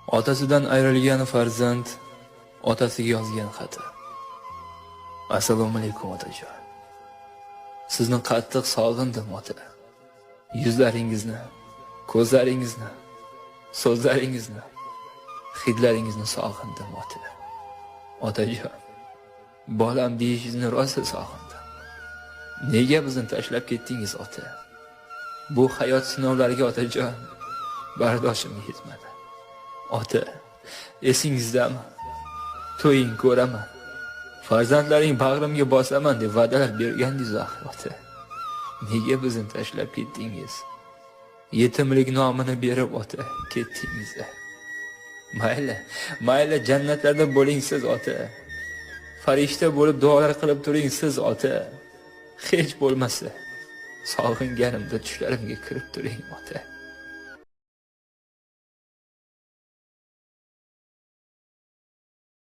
Otasidan ayrilgan farzand otasiga yozgan xati. Assalomu alaykum otajon. Sizni qattiq sog'indim ota. Yuzlaringizni, ko'zlaringizni, so'zlaringizni, hidlaringizni sog'indim ota. Otajon, bolam deyishingizni rosa sog'indim. Nega bizni tashlab ketdingiz ota? Bu hayot sinovlariga otajon bardoshim yetmadi. Ota, esingizdami? To'ying ko'raman. Farzandlaring bag'rimga bosaman deb va'dalar bergandingiz axir ota. Nega bizni tashlab ketdingiz? Yetimlik nomini berib ota ketdingiz. Mayli jannatlarda bo'ling siz ota. Farishta bo'lib duolar qilib turing siz ota. Hech bo'lmasa sog'inganimda tushlarimga kirib turing ota.